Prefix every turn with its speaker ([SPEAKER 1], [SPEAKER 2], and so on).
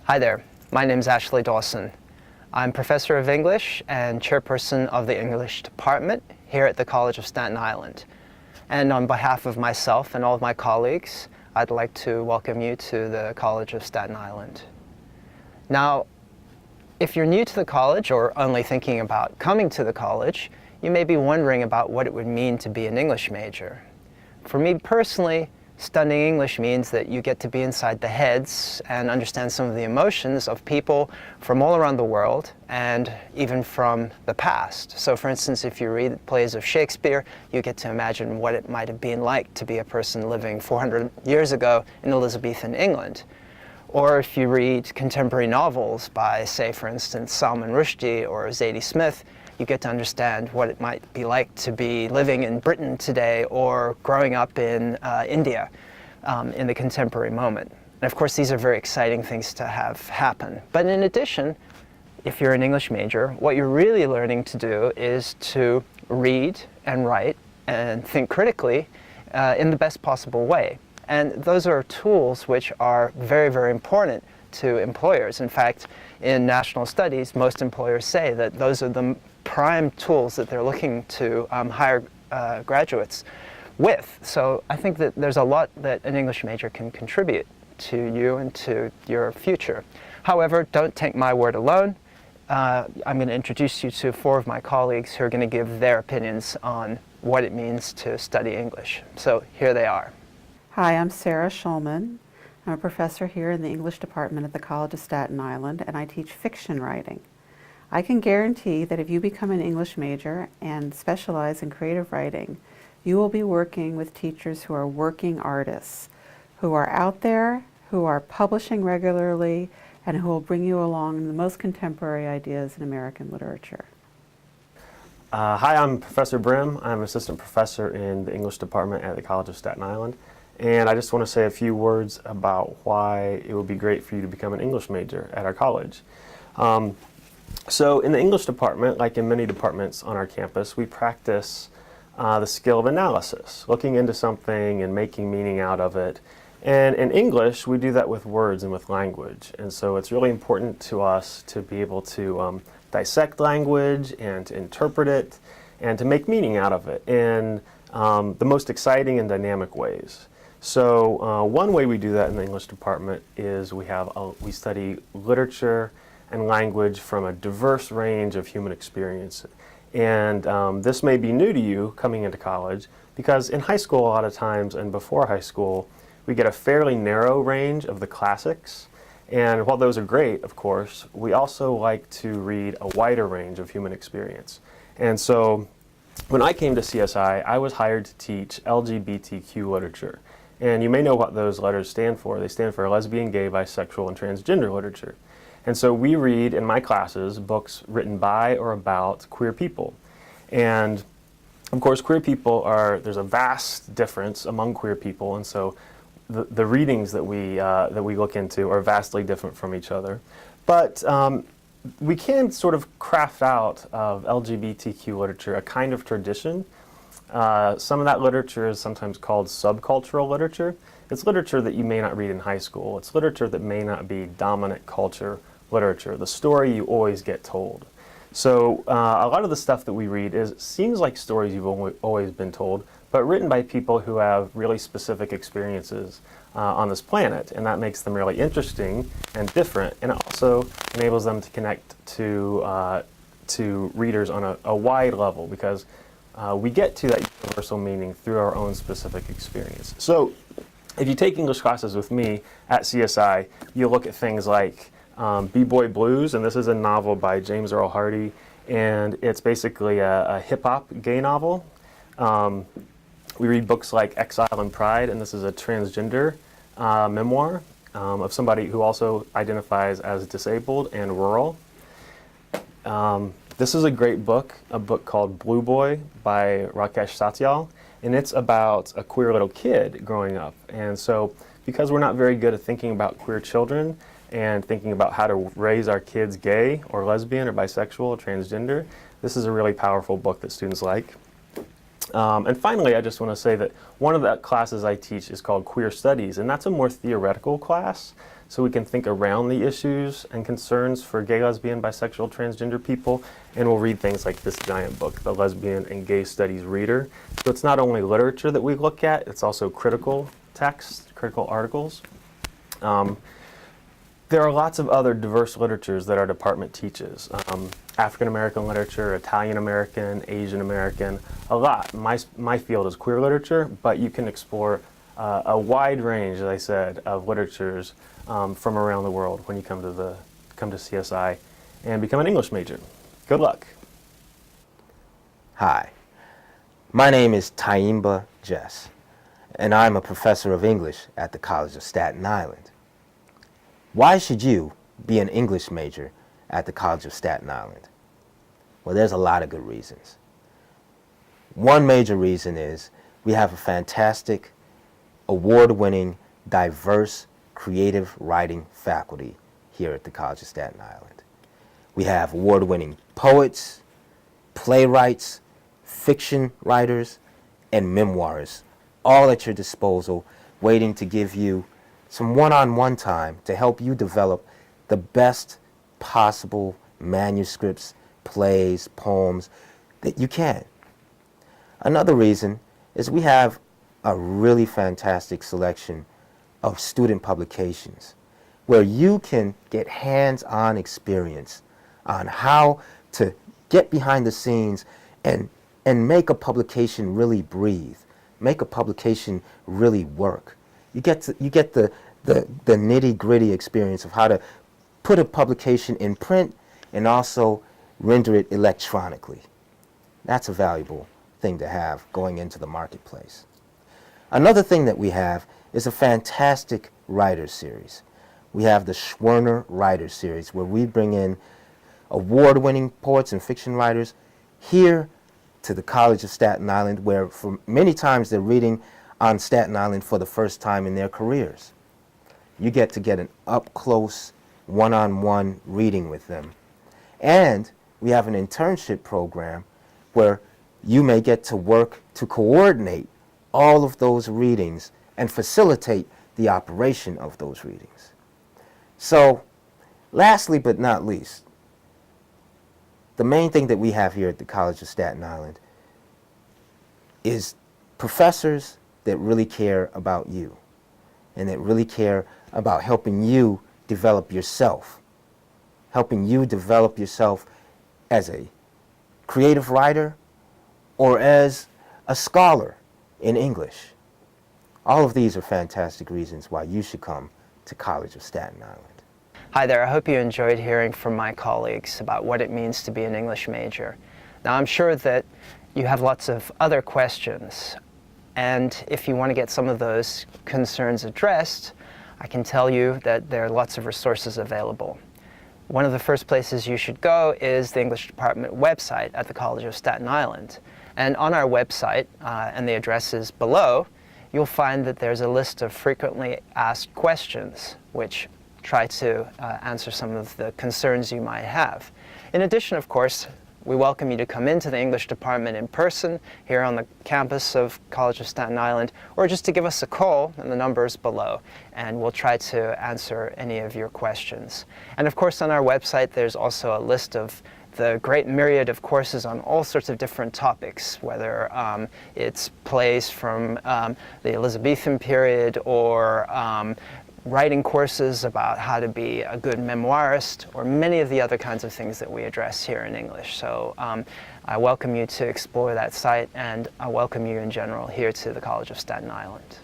[SPEAKER 1] Hi there, my name is Ashley Dawson. I'm Professor of English and Chairperson of the English Department here at the College of Staten Island. And on behalf of myself and all of my colleagues, I'd like to welcome you to the College of Staten Island. Now, if you're new to the college or only thinking about coming to the college, you may be wondering about what it would mean to be an English major. For me personally, studying English means that you get to be inside the heads and understand some of the emotions of people from all around the world and even from the past. So for instance, if you read plays of Shakespeare, you get to imagine what it might have been like to be a person living 400 years ago in Elizabethan England. Or if you read contemporary novels by, say, for instance, Salman Rushdie or Zadie Smith, you get to understand what it might be like to be living in Britain today or growing up in India in the contemporary moment. And of course, these are very exciting things to have happen. But in addition, if you're an English major, what you're really learning to do is to read and write and think critically in the best possible way. And those are tools which are very, very important to employers. In fact, in national studies, most employers say that those are the prime tools that they're looking to hire graduates with. So I think that there's a lot that an English major can contribute to you and to your future. However, don't take my word alone. I'm going to introduce you to four of my colleagues who are going to give their opinions on what it means to study English. So here they are.
[SPEAKER 2] Hi, I'm Sarah Schulman. I'm a professor here in the English department at the College of Staten Island, and I teach fiction writing. I can guarantee that if you become an English major and specialize in creative writing, you will be working with teachers who are working artists, who are out there, who are publishing regularly, and who will bring you along the most contemporary ideas in American literature.
[SPEAKER 3] Hi, I'm Professor Brim. I'm assistant professor in the English department at the College of Staten Island. And I just want to say a few words about why it would be great for you to become an English major at our college. So in the English department, like in many departments on our campus, we practice the skill of analysis, looking into something and making meaning out of it. And in English, we do that with words and with language. And so it's really important to us to be able to dissect language and to interpret it and to make meaning out of it in the most exciting and dynamic ways. So one way we do that in the English department is we study literature and language from a diverse range of human experience. And this may be new to you coming into college because in high school a lot of times and before high school we get a fairly narrow range of the classics. And while those are great, of course, we also like to read a wider range of human experience. And so when I came to CSI, I was hired to teach LGBTQ literature. And you may know what those letters stand for. They stand for lesbian, gay, bisexual, and transgender literature. And so we read in my classes books written by or about queer people. And of course, queer people there's a vast difference among queer people, and so the readings that we look into are vastly different from each other. But we can sort of craft out of LGBTQ literature a kind of tradition. Some of that literature is sometimes called subcultural literature. It's literature that you may not read in high school. It's literature that may not be dominant culture literature, the story you always get told. So a lot of the stuff that we read seems like stories you've always been told, but written by people who have really specific experiences on this planet, and that makes them really interesting and different, and it also enables them to connect to readers on a wide level because we get to that universal meaning through our own specific experience. So if you take English classes with me at CSI, you'll look at things like B-Boy Blues, and this is a novel by James Earl Hardy, and it's basically a hip-hop gay novel. We read books like Exile and Pride, and this is a transgender memoir of somebody who also identifies as disabled and rural. This is a great book, a book called Blue Boy by Rakesh Satyal, and it's about a queer little kid growing up. And so because we're not very good at thinking about queer children and thinking about how to raise our kids gay or lesbian or bisexual or transgender, this is a really powerful book that students like. And finally, I just want to say that one of the classes I teach is called Queer Studies, and that's a more theoretical class. so we can think around the issues and concerns for gay, lesbian, bisexual, transgender people, and we'll read things like this giant book, The Lesbian and Gay Studies Reader. So it's not only literature that we look at, it's also critical text, critical articles. There are lots of other diverse literatures that our department teaches. African American literature, Italian American, Asian American, a lot. My field is queer literature, but you can explore a wide range, as I said, of literatures from around the world when you come to CSI and become an English major. Good luck.
[SPEAKER 4] Hi, my name is Taimba Jess, and I'm a professor of English at the College of Staten Island. Why should you be an English major at the College of Staten Island? Well, there's a lot of good reasons. One major reason is we have a fantastic, award-winning, diverse, creative writing faculty here at the College of Staten Island. We have award-winning poets, playwrights, fiction writers, and memoirists, all at your disposal, waiting to give you some one-on-one time to help you develop the best possible manuscripts, plays, poems that you can. Another reason is we have a really fantastic selection of student publications where you can get hands-on experience on how to get behind the scenes and make a publication really breathe, make a publication really work. You get the nitty-gritty experience of how to put a publication in print and also render it electronically. That's a valuable thing to have going into the marketplace. Another thing that we have is a fantastic writer series. We have the Schwerner Writer Series, where we bring in award-winning poets and fiction writers here to the College of Staten Island, where for many times they're reading on Staten Island for the first time in their careers. You get to get an up-close, one-on-one reading with them. And we have an internship program where you may get to work to coordinate all of those readings and facilitate the operation of those readings. So, lastly but not least, the main thing that we have here at the College of Staten Island is professors that really care about you and that really care about helping you develop yourself, as a creative writer or as a scholar in English. All of these are fantastic reasons why you should come to College of Staten Island.
[SPEAKER 1] Hi there, I hope you enjoyed hearing from my colleagues about what it means to be an English major. Now, I'm sure that you have lots of other questions, and if you want to get some of those concerns addressed, I can tell you that there are lots of resources available. One of the first places you should go is the English Department website at the College of Staten Island. And on our website, and the address is below, you'll find that there's a list of frequently asked questions, which try to answer some of the concerns you might have. In addition, of course, we welcome you to come into the English department in person here on the campus of College of Staten Island, or just to give us a call, and the number is below, and we'll try to answer any of your questions. And of course, on our website, there's also a list of the great myriad of courses on all sorts of different topics, whether it's plays from the Elizabethan period or writing courses about how to be a good memoirist, or many of the other kinds of things that we address here in English. So I welcome you to explore that site, and I welcome you in general here to the College of Staten Island.